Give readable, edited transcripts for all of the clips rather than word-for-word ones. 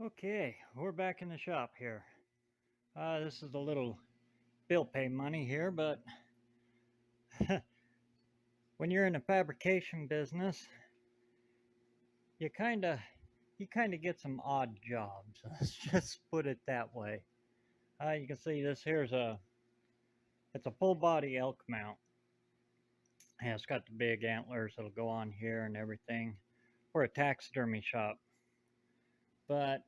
Okay, we're back in the shop here. This is a little bill pay money here, but when you're in the fabrication business, you kind of you kind of get some odd jobs. Let's just put it that way. You can see this here's it's a full body elk mount. And it's got the big antlers that'll go on here and everything for a taxidermy shop. But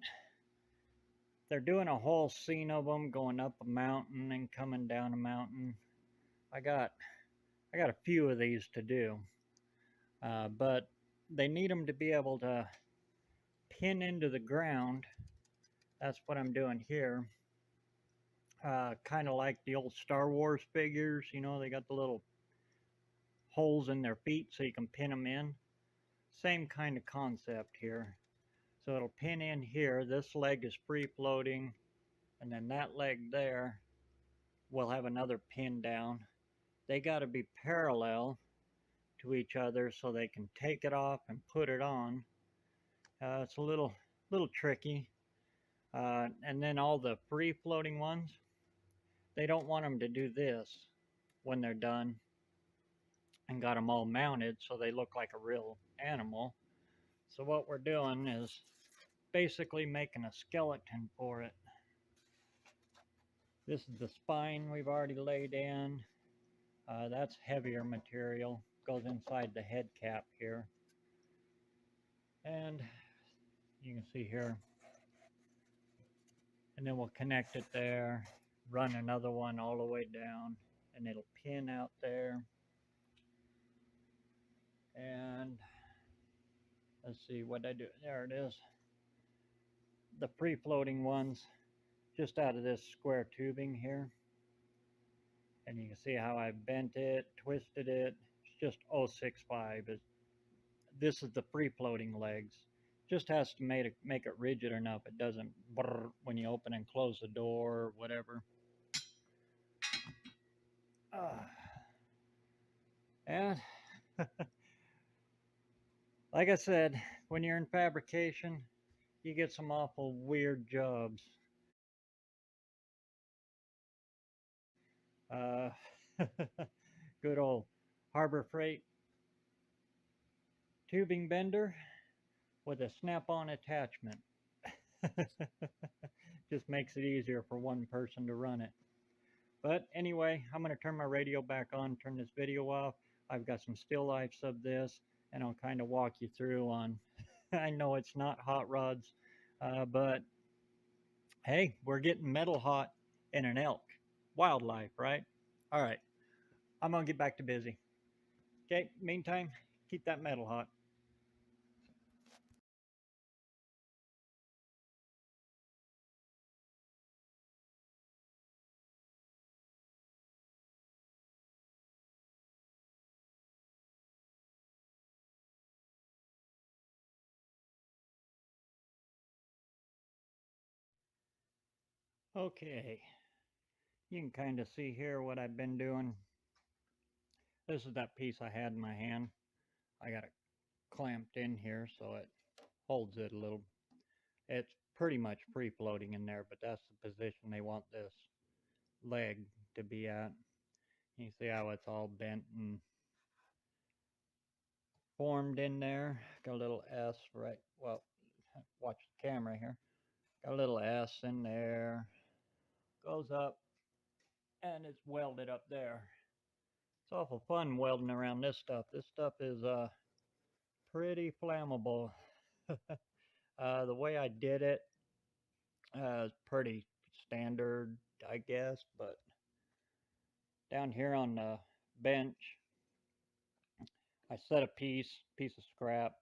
they're doing a whole scene of them going up a mountain and coming down a mountain. I got I got a few of these to do, but they need them to be able to pin into the ground. That's what I'm doing here. Kind of like the old Star Wars figures, they got the little holes in their feet so you can pin them in. Same kind of concept here. So it'll pin in here. This leg is free floating, and then that leg there will have another pin down. They got to be parallel to each other so they can take it off and put it on. It's a little tricky. And then all the free floating ones, they don't want them to do this when they're done and got them all mounted so they look like a real animal. So what we're doing is basically making a skeleton for it. This is the spine we've already laid in. That's heavier material, goes inside the head cap here. And you can see here. And then we'll connect it there, run another one all the way down, and it'll pin out there. And let's see what I do. There it is. The free floating ones just out of this square tubing here. And you can see how I bent it, twisted it. It's just 065. This is the free floating legs. Just has to make it rigid enough. It doesn't brrr when you open and close the door or whatever. And like I said, when you're in fabrication, you get some awful weird jobs. Uh, Good old Harbor Freight tubing bender with a snap-on attachment. Just makes it easier for one person to run it. But anyway, I'm going to turn my radio back on, turn this video off. I've got some still lifes of this, and I'll kind of walk you through on. I know it's not hot rods, but hey, we're getting metal hot in an elk. Wildlife, right? All right, I'm going to get back to busy. Okay, meantime, keep that metal hot. Okay, you can kind of see here what I've been doing. This is that piece I had in my hand. I got it clamped in here so it holds it a little. It's pretty much free floating in there, but that's the position they want this leg to be at. You see how it's all bent and formed in there. Got a little S right. Well, watch the camera here. Got a little S in there. Goes up and it's welded up there. It's awful fun welding around this stuff. This stuff is pretty flammable. The way I did it is pretty standard, I guess, but down here on the bench, I set a piece of scrap,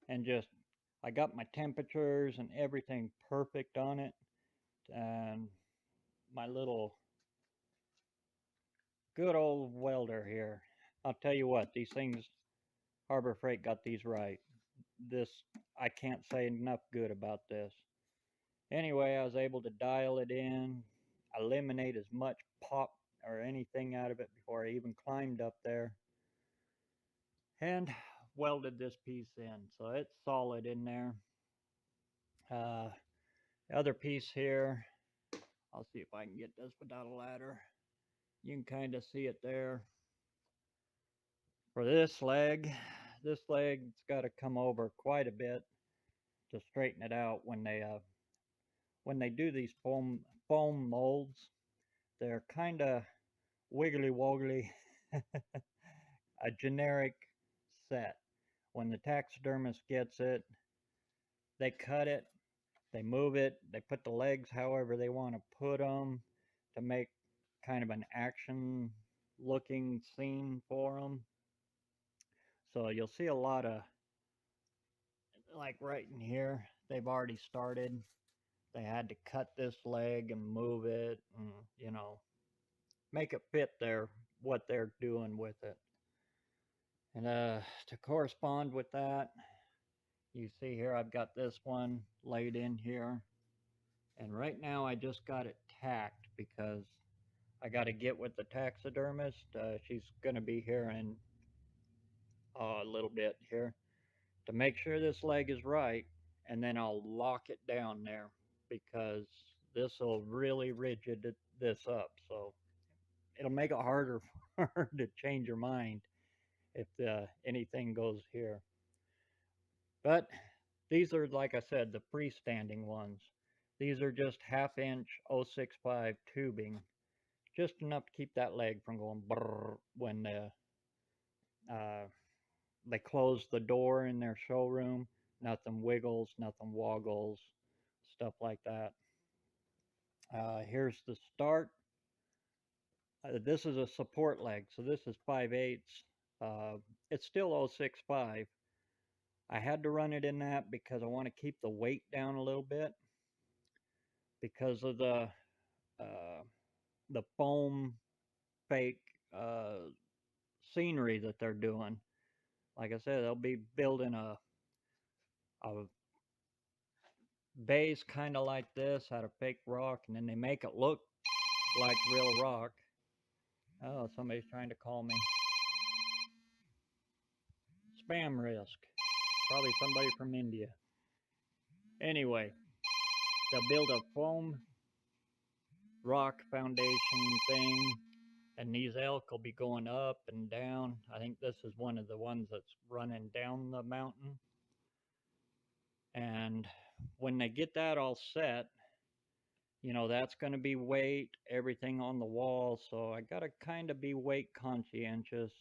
and just I got my temperatures and everything perfect on it, and my little good old welder here. I'll tell you what, these things, Harbor Freight got these right. This, I can't say enough good about this. Anyway, I was able to dial it in, eliminate as much pop or anything out of it before I even climbed up there, and welded this piece in. So it's solid in there. Uh, The other piece here, I'll see if I can get this without a ladder. You can kind of see it there. For this leg's got to come over quite a bit to straighten it out when they do these foam molds. They're kind of wiggly woggly, a generic set. When the taxidermist gets it, they cut it, they move it, they put the legs however they want to put them to make kind of an action looking scene for them. So you'll see a lot of, like right in here, they've already started. They had to cut this leg and move it and, make it fit what they're doing with it. And to correspond with that, you see here I've got this one laid in here. And right now I just got it tacked because I got to get with the taxidermist. She's going to be here in a little bit here to make sure this leg is right. And then I'll lock it down there because this will really rigid this up. So it'll make it harder for her to change her mind if anything goes here. But these are, like I said, the freestanding ones. These are just 1/2 inch 065 tubing, just enough to keep that leg from going brrr when they close the door in their showroom. Nothing wiggles, nothing woggles, stuff like that. Here's the start. This is a support leg, so this is 5/8. It's still 065. I had to run it in that because I want to keep the weight down a little bit because of the foam fake scenery that they're doing. Like I said, they'll be building a base kind of like this out of fake rock, and then they make it look like real rock. Oh, somebody's trying to call me. Spam risk. Probably somebody from India. Anyway, they'll build a foam rock foundation thing, and these elk will be going up and down. I think this is one of the ones that's running down the mountain. And when they get that all set, that's going to be weight, everything on the wall. So I got to kind of be weight conscientious.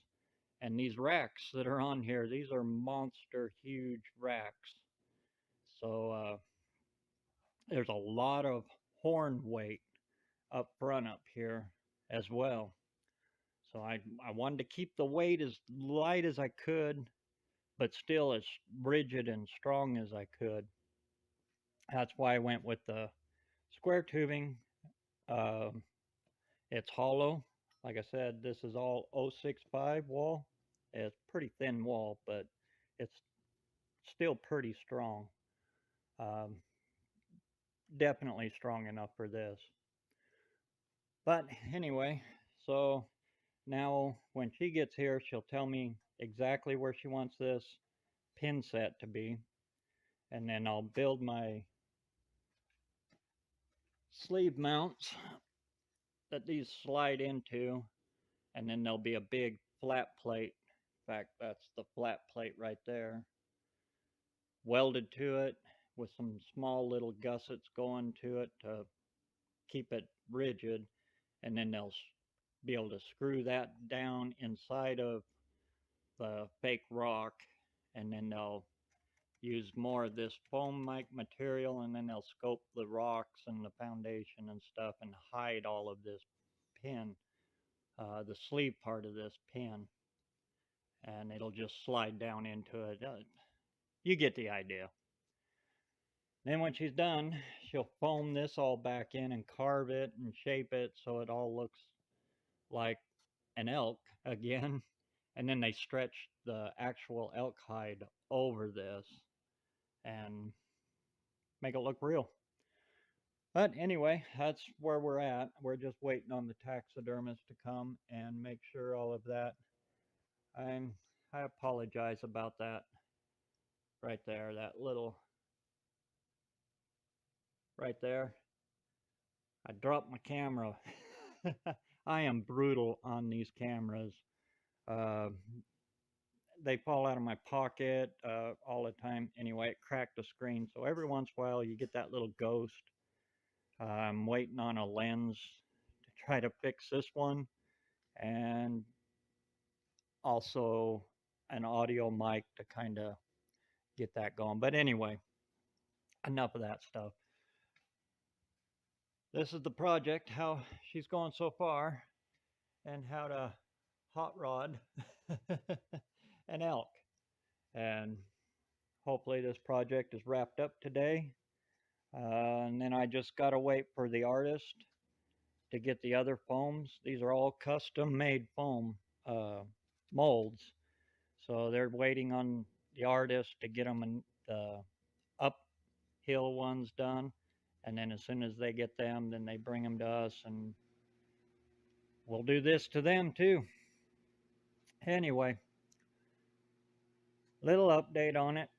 And these racks that are on here, these are monster huge racks. So there's a lot of horn weight up front up here as well. So I wanted to keep the weight as light as I could, but still as rigid and strong as I could. That's why I went with the square tubing. Um, it's hollow. Like I said, this is all 065 wall. It's pretty thin wall, but it's still pretty strong. Um, Definitely strong enough for this. But anyway, so now when she gets here, she'll tell me exactly where she wants this pin set to be. And then I'll build my sleeve mounts that these slide into, and then there'll be a big flat plate. In fact, that's the flat plate right there, welded to it with some small little gussets going to it to keep it rigid, and then they'll be able to screw that down inside of the fake rock, and then they'll use more of this foam like material, and then they'll scope the rocks and the foundation and stuff and hide all of this pin, the sleeve part of this pin, and it'll just slide down into it. You get the idea. Then when she's done, she'll foam this all back in and carve it and shape it so it all looks like an elk again. And then they stretch the actual elk hide over this and make it look real. But anyway, that's where we're at. We're just waiting on the taxidermist to come and make sure all of that. I apologize about that right there, that little right there. I dropped my camera. I am brutal on these cameras. Uh, they fall out of my pocket all the time. Anyway, it cracked the screen. So every once in a while, you get that little ghost. I'm waiting on a lens to try to fix this one, and also an audio mic to kind of get that going. But anyway, enough of that stuff. This is the project, how she's going so far, and how to hot rod an elk. And hopefully this project is wrapped up today. And then I just got to wait for the artist to get the other foams. These are all custom made foam molds. So they're waiting on the artist to get them in the uphill ones done. And then as soon as they get them, then they bring them to us and we'll do this to them too. Anyway, little update on it.